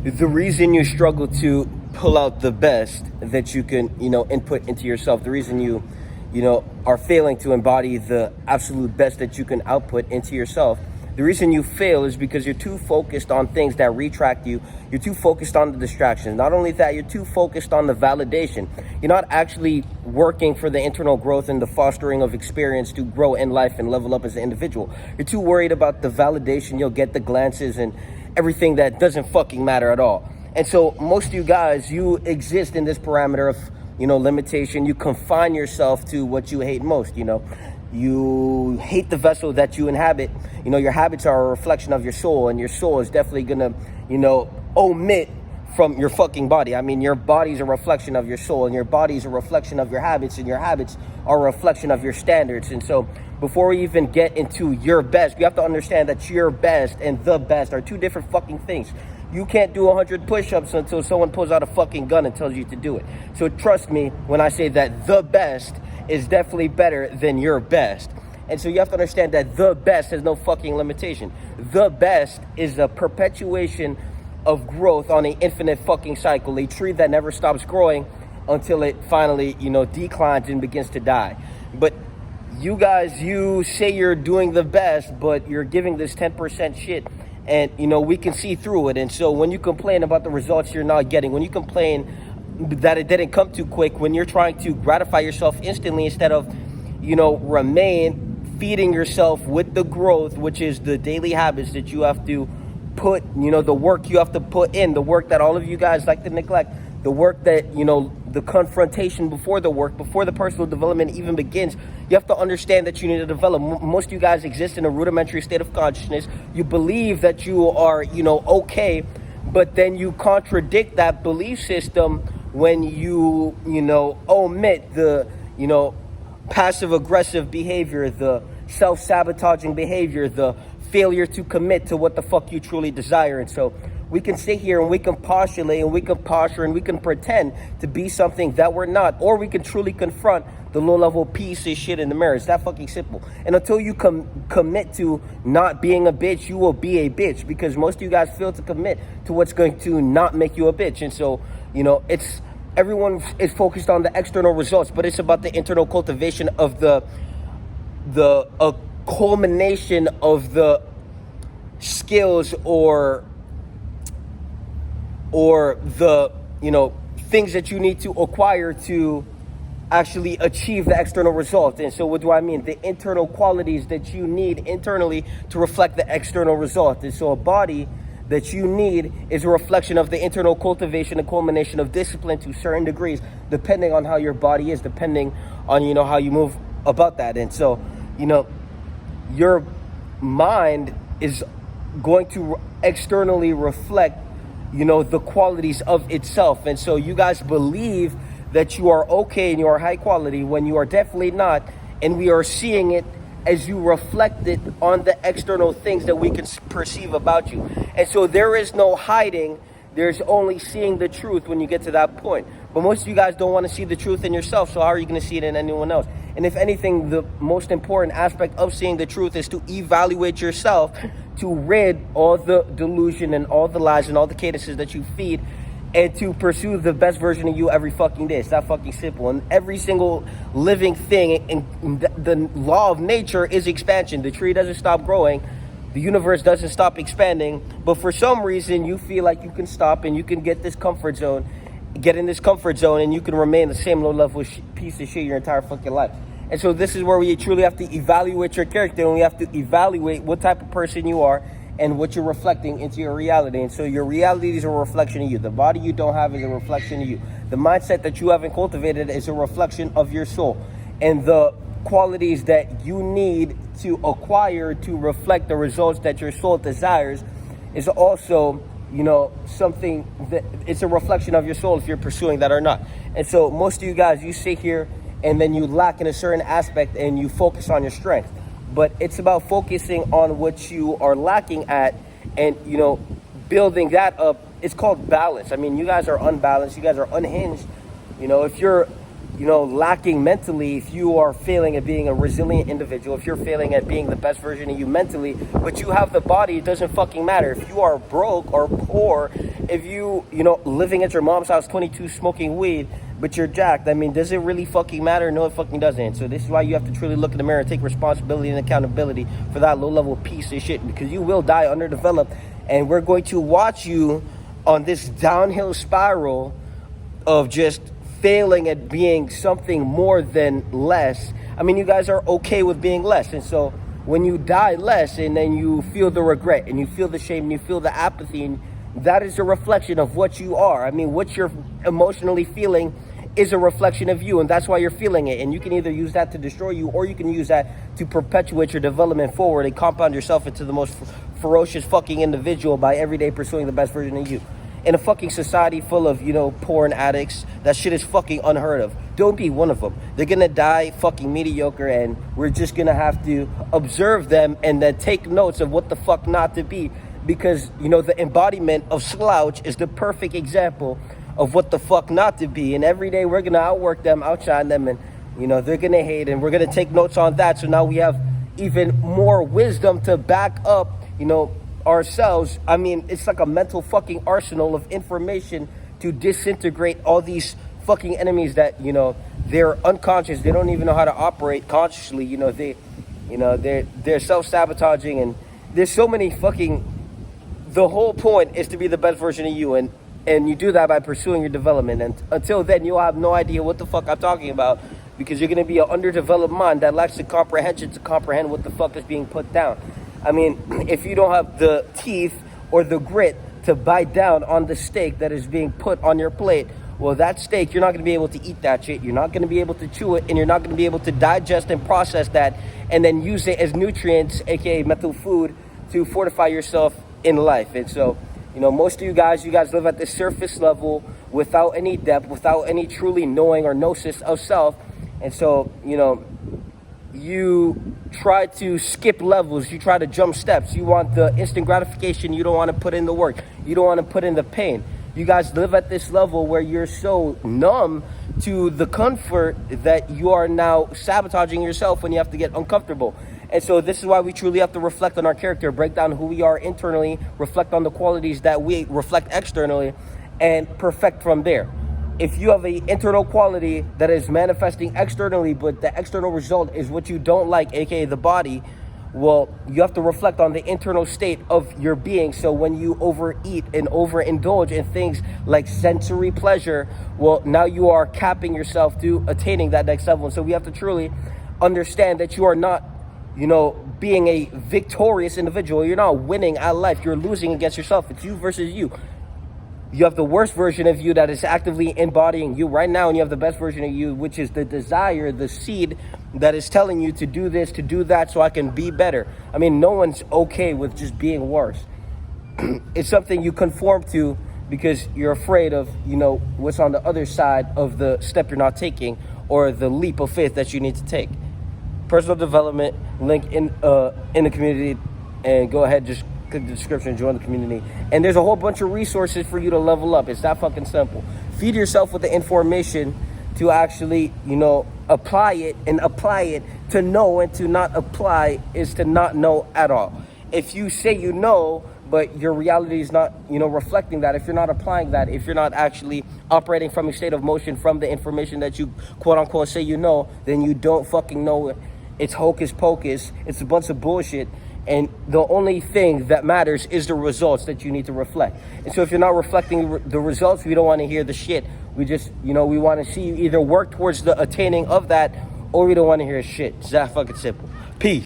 the reason you struggle to pull out the best that you can, input into yourself, the reason you are failing to embody the absolute best that you can output into yourself, the reason you fail is because you're too focused on things that retract you. You're too focused on the distractions. Not only that, you're too focused on the validation. You're not actually working for the internal growth and the fostering of experience to grow in life and level up as an individual. You're too worried about the validation you'll get, the glances and everything that doesn't fucking matter at all. And so most of you guys, you exist in this parameter of, limitation. You confine yourself to what you hate most, You hate the vessel that you inhabit. Your habits are a reflection of your soul, and your soul is definitely gonna, omit from your fucking body. I mean, your body's a reflection of your soul, and your body's a reflection of your habits, and your habits are a reflection of your standards. And so before we even get into your best, we have to understand that your best and the best are two different fucking things. You can't do 100 push-ups until someone pulls out a fucking gun and tells you to do it. So trust me when I say that the best is definitely better than your best. And so you have to understand that the best has no fucking limitation. The best is a perpetuation of growth on an infinite fucking cycle, a tree that never stops growing until it finally, declines and begins to die. But you guys, you say you're doing the best, but you're giving this 10% shit, and, we can see through it. And so when you complain about the results you're not getting, when you complain that it didn't come too quick, when you're trying to gratify yourself instantly instead of, remain feeding yourself with the growth, which is the daily habits that you have to put, the work you have to put in, the work that all of you guys like to neglect, the work that, the confrontation before the work, before the personal development even begins. You have to understand that you need to develop. Most of you guys exist in a rudimentary state of consciousness. You believe that you are, okay, but then you contradict that belief system when you, omit the, passive-aggressive behavior, the self-sabotaging behavior, the failure to commit to what the fuck you truly desire. And so we can sit here and we can postulate and we can posture and we can pretend to be something that we're not, or we can truly confront the low-level piece of shit in the mirror. It's that fucking simple. And until you commit to not being a bitch, you will be a bitch, because most of you guys fail to commit to what's going to not make you a bitch. And so, everyone is focused on the external results, but it's about the internal cultivation of the culmination of the skills or the things that you need to acquire to actually achieve the external result. And so what do I mean? The internal qualities that you need internally to reflect the external result. And so a body that you need is a reflection of the internal cultivation and culmination of discipline to certain degrees, depending on how your body is, depending on how you move about that. And so your mind is going to externally reflect the qualities of itself. And so you guys believe that you are okay and you are high quality when you are definitely not, and we are seeing it as you reflect it on the external things that we can perceive about you. And so there is no hiding, there's only seeing the truth when you get to that point. But most of you guys don't want to see the truth in yourself, so how are you going to see it in anyone else? And if anything, the most important aspect of seeing the truth is to evaluate yourself, to rid all the delusion and all the lies and all the cadences that you feed, and to pursue the best version of you every fucking day. It's that fucking simple. And every single living thing, and the law of nature is expansion. The tree doesn't stop growing. The universe doesn't stop expanding. But for some reason, you feel like you can stop and you can get in this comfort zone, and you can remain the same low-level piece of shit your entire fucking life. And so this is where we truly have to evaluate your character, and we have to evaluate what type of person you are and what you're reflecting into your reality. And so your reality is a reflection of you. The body you don't have is a reflection of you. The mindset that you haven't cultivated is a reflection of your soul. And the qualities that you need to acquire to reflect the results that your soul desires is also, something that it's a reflection of your soul if you're pursuing that or not. And so most of you guys, you sit here and then you lack in a certain aspect and you focus on your strength. But it's about focusing on what you are lacking at and, building that up. It's called balance. I mean, you guys are unbalanced. You guys are unhinged. If you're lacking mentally, if you are failing at being a resilient individual, if you're failing at being the best version of you mentally, but you have the body, it doesn't fucking matter. If you are broke or poor, if living at your mom's house 22 smoking weed, but you're jacked, I mean, does it really fucking matter? No, it fucking doesn't. So this is why you have to truly look in the mirror and take responsibility and accountability for that low-level piece of shit, because you will die underdeveloped, and we're going to watch you on this downhill spiral of just failing at being something more than less. I mean, you guys are okay with being less. And so when you die less and then you feel the regret and you feel the shame and you feel the apathy, and that is a reflection of what you are. I mean, what you're emotionally feeling is a reflection of you, and that's why you're feeling it. And you can either use that to destroy you, or you can use that to perpetuate your development forward and compound yourself into the most ferocious fucking individual by every day pursuing the best version of you. In a fucking society full of, porn addicts, that shit is fucking unheard of. Don't be one of them. They're gonna die fucking mediocre, and we're just gonna have to observe them and then take notes of what the fuck not to be. Because, the embodiment of slouch is the perfect example of what the fuck not to be. And every day we're gonna outwork them, outshine them, and, they're gonna hate, and we're gonna take notes on that. So now we have even more wisdom to back up, ourselves. I mean, it's like a mental fucking arsenal of information to disintegrate all these fucking enemies that, they're unconscious. They don't even know how to operate consciously. They're self-sabotaging, and there's so many fucking, the whole point is to be the best version of you, and you do that by pursuing your development. And until then, you'll have no idea what the fuck I'm talking about, because you're going to be an underdeveloped mind that lacks the comprehension to comprehend what the fuck is being put down. I mean, if you don't have the teeth or the grit to bite down on the steak that is being put on your plate, well, that steak, you're not going to be able to eat that shit. You're not going to be able to chew it, and you're not going to be able to digest and process that and then use it as nutrients, aka mental food, to fortify yourself in life. And so, most of you guys live at the surface level without any depth, without any truly knowing or gnosis of self. And so, you try to skip levels, you try to jump steps, you want the instant gratification, you don't want to put in the work, you don't want to put in the pain. You guys live at this level where you're so numb to the comfort that you are now sabotaging yourself when you have to get uncomfortable. And so this is why we truly have to reflect on our character, break down who we are internally, reflect on the qualities that we reflect externally, and perfect from there. If you have an internal quality that is manifesting externally, but the external result is what you don't like, aka the body, well, you have to reflect on the internal state of your being. So when you overeat and overindulge in things like sensory pleasure, well, now you are capping yourself to attaining that next level. And so we have to truly understand that you are not, being a victorious individual. You're not winning at life. You're losing against yourself. It's you versus you. You have the worst version of you that is actively embodying you right now, and you have the best version of you, which is the desire, the seed that is telling you to do this, to do that, so I can be better. I mean, no one's okay with just being worse. It's something you conform to because you're afraid of, what's on the other side of the step you're not taking, or the leap of faith that you need to take. Personal development, link in the community, and go ahead, just click the description and join the community. And there's a whole bunch of resources for you to level up. It's that fucking simple. Feed yourself with the information to actually, apply it, and apply it. To know and to not apply is to not know at all. If you say you know, but your reality is not, reflecting that, if you're not applying that, if you're not actually operating from a state of motion from the information that you quote unquote say you know, then you don't fucking know it. It's hocus pocus. It's a bunch of bullshit. And the only thing that matters is the results that you need to reflect. And so if you're not reflecting the results, we don't want to hear the shit. We just, we want to see you either work towards the attaining of that, or we don't want to hear shit. It's that fucking simple.